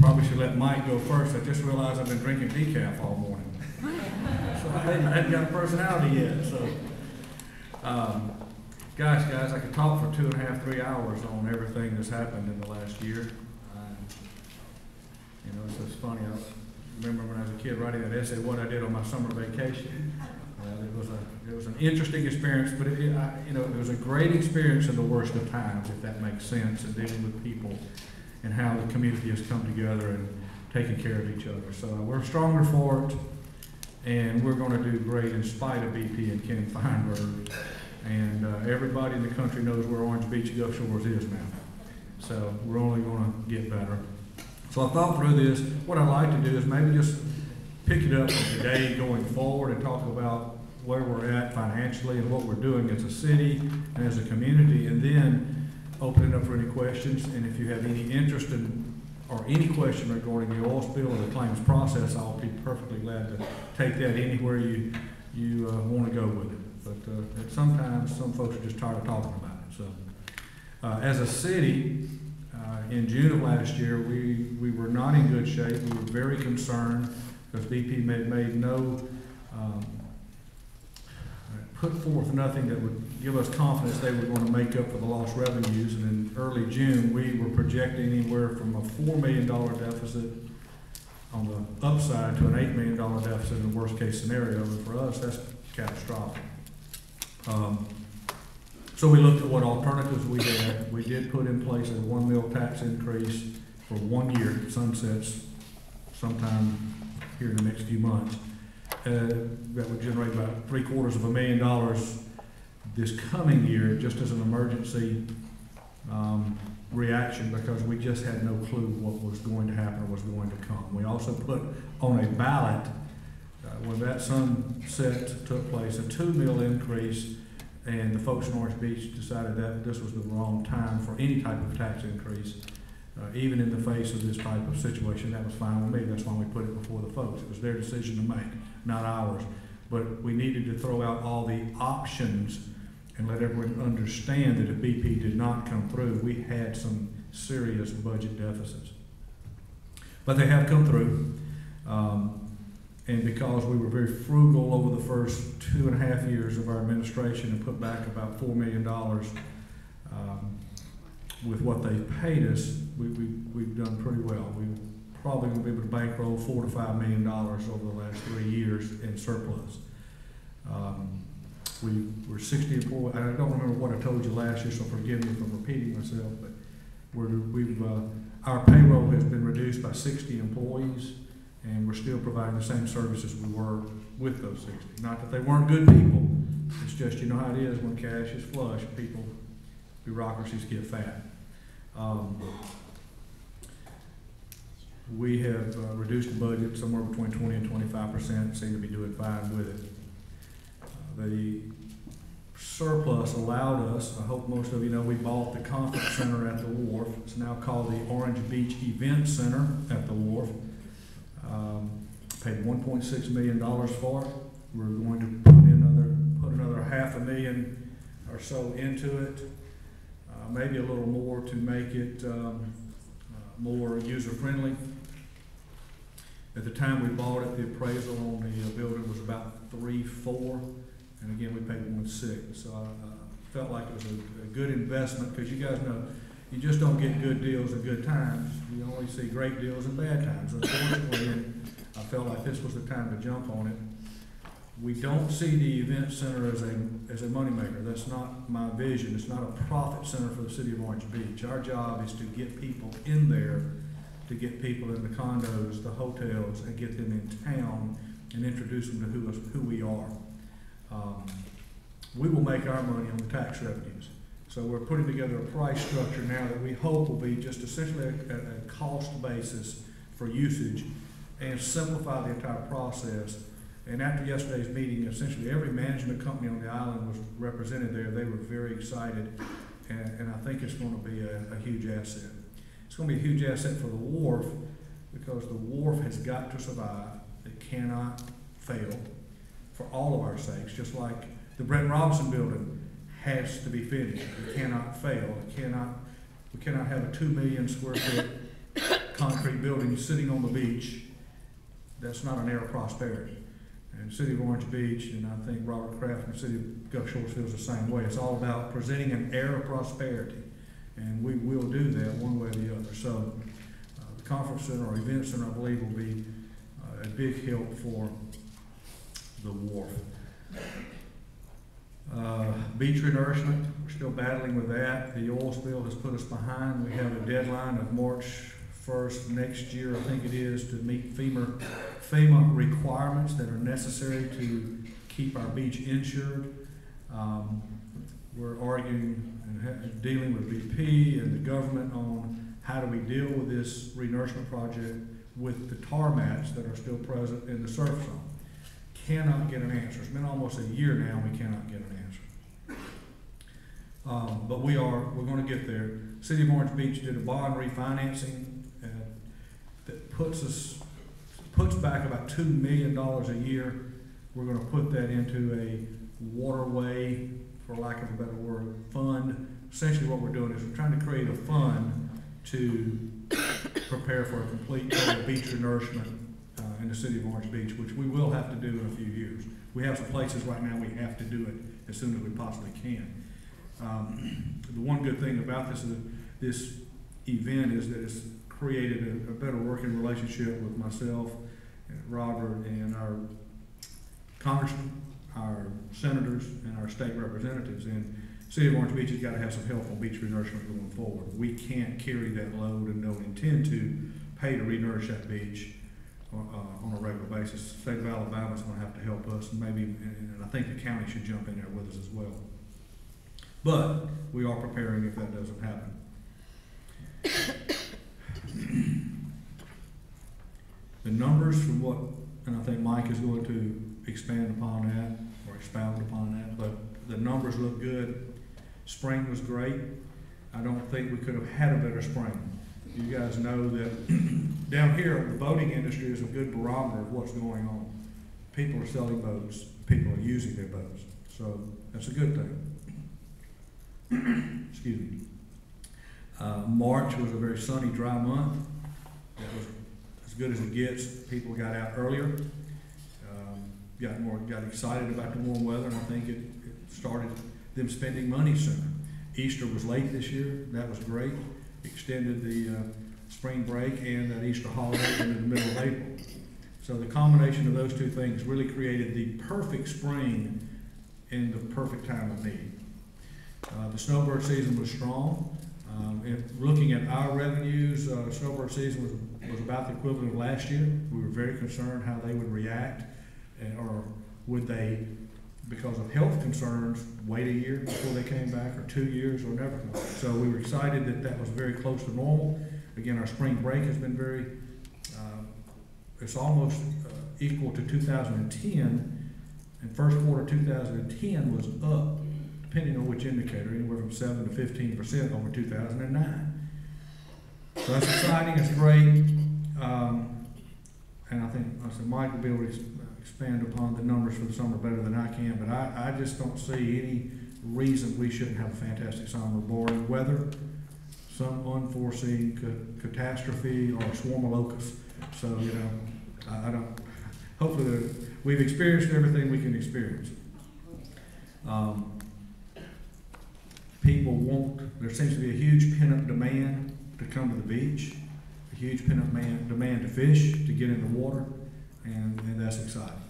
Probably should let Mike go first. I just realized I've been drinking decaf all morning. So I hadn't got a personality yet. So, guys, I could talk for 2.5, 3 hours on everything that's happened in the last year. You know, it's just funny. I remember when I was a kid writing that essay, what I did on my summer vacation. It was an interesting experience, but you know, it was a great experience in the worst of times, if that makes sense, and dealing with people and how the community has come together and taken care of each other. So we're stronger for it, and we're going to do great in spite of BP and Ken Feinberg. And everybody in the country knows where Orange Beach Gulf Shores is now. So we're only going to get better. So I thought through this. What I'd like to do is maybe just pick it up today going forward and talk about where we're at financially and what we're doing as a city and as a community, and then open it up for any questions. And if you have any interest in or any question regarding the oil spill or the claims process, I'll be perfectly glad to take that anywhere you want to go with it. But sometimes some folks are just tired of talking about it. So as a city, in June of last year, we were not in good shape. We were very concerned because BP made no, put forth nothing that would give us confidence they were going to make up for the lost revenues. And in early June, we were projecting anywhere from a $4 million deficit on the upside to an $8 million deficit in the worst case scenario. And for us, that's catastrophic. So we looked at what alternatives we had. We did put in place a 1 mil tax increase for 1 year, sunsets sometime here in the next few months. That would generate about $750,000 this coming year, just as an emergency reaction, because we just had no clue what was going to happen or was going to come. We also put on a ballot, when that sunset took place, a 2 mil increase. And the folks in Orange Beach decided that this was the wrong time for any type of tax increase, even in the face of this type of situation. That was fine with me. That's why we put it before the folks. It was their decision to make, not ours. But we needed to throw out all the options and let everyone understand that if BP did not come through, we had some serious budget deficits. But they have come through. And because we were very frugal over the first 2.5 years of our administration and put back about $4 million with what they paid us, we've done pretty well. We probably going to be able to bankroll $4 to $5 million over the last 3 years in surplus. We were 60 employees. I don't remember what I told you last year, so forgive me for repeating myself, but our payroll has been reduced by 60 employees. And we're still providing the same services we were with those 60. Not that they weren't good people. It's just, you know how it is when cash is flush, bureaucracies get fat. We have reduced the budget somewhere between 20 and 25%, seem to be doing fine with it. The surplus allowed us, I hope most of you know, we bought the conference center at the wharf. It's now called the Orange Beach Event Center at the wharf. Paid $1.6 million for it. We're going to put another $500,000 or so into it, maybe a little more to make it more user-friendly. At the time we bought it, the appraisal on the building was about $3.4, and again we paid $1.6. So I felt like it was a good investment, because you guys know you just don't get good deals at good times. You only see great deals in bad times. Unfortunately, I felt like this was the time to jump on it. We don't see the event center as a moneymaker. That's not my vision. It's not a profit center for the city of Orange Beach. Our job is to get people in there, to get people in the condos, the hotels, and get them in town and introduce them to who we are. We will make our money on the tax revenues. So we're putting together a price structure now that we hope will be just essentially a cost basis for usage and simplify the entire process. And after yesterday's meeting, essentially every management company on the island was represented there. They were very excited, and I think it's going to be a huge asset. It's going to be a huge asset for the wharf, because the wharf has got to survive. It cannot fail for all of our sakes, just like the Brent Robinson building has to be finished. It cannot fail. We cannot have a 2 million square foot concrete building sitting on the beach, that's not an air of prosperity. And City of Orange Beach, and I think Robert Kraft from the City of Gulf Shores feels the same way. It's all about presenting an air of prosperity, and we will do that one way or the other. So the conference center or event center, I believe, will be a big help for the wharf. Beach renourishment, we're still battling with that. The oil spill has put us behind. We have a deadline of March 1st next year, I think it is, to meet FEMA requirements that are necessary to keep our beach insured. We're arguing and dealing with BP and the government on how do we deal with this renourishment project with the tar mats that are still present in the surf zone. Cannot get an answer. It's been almost a year now, we cannot get an answer. But we're going to get there. City of Orange Beach did a bond refinancing that puts back about $2 million a year. We're going to put that into a waterway, for lack of a better word, fund. Essentially what we're doing is we're trying to create a fund to prepare for a complete total beach renourishment in the City of Orange Beach, which we will have to do in a few years. We have some places right now we have to do it as soon as we possibly can. The one good thing about this event is that it's created a better working relationship with myself and Robert and our congressmen, our senators, and our state representatives. And City of Orange Beach has got to have some help on beach renourishment going forward. We can't carry that load and don't intend to pay to renourish that beach on a regular basis. The state of Alabama is going to have to help us, and maybe, and I think the county should jump in there with us as well. But we are preparing if that doesn't happen. The numbers from what, and I think Mike is going to expand upon that, or expound upon that, but the numbers look good. Spring was great. I don't think we could have had a better spring. You guys know that down here, the boating industry is a good barometer of what's going on. People are selling boats. People are using their boats. So that's a good thing. Excuse me. March was a very sunny, dry month. That was as good as it gets. People got out earlier, got excited about the warm weather, and I think it started them spending money sooner. Easter was late this year. That was great. Extended the spring break and that Easter holiday into the middle of April. So the combination of those two things really created the perfect spring in the perfect time of need. The snowbird season was strong. Looking at our revenues, snowbird season was about the equivalent of last year. We were very concerned how they would react, or would they, because of health concerns, wait a year before they came back, or 2 years, or never come back. So we were excited that that was very close to normal. Again, our spring break has been very, it's almost equal to 2010, and first quarter 2010 was up, depending on which indicator, anywhere from 7 to 15% over 2009. So that's exciting, it's great, and I think Mike will be able to expand upon the numbers for the summer better than I can, but I just don't see any reason we shouldn't have a fantastic summer, barring weather, some unforeseen catastrophe, or a swarm of locusts. So, you know, I don't, hopefully we've experienced everything we can experience. People there seems to be a huge pent-up demand to come to the beach, a huge pent-up demand to fish, to get in the water, and that's exciting.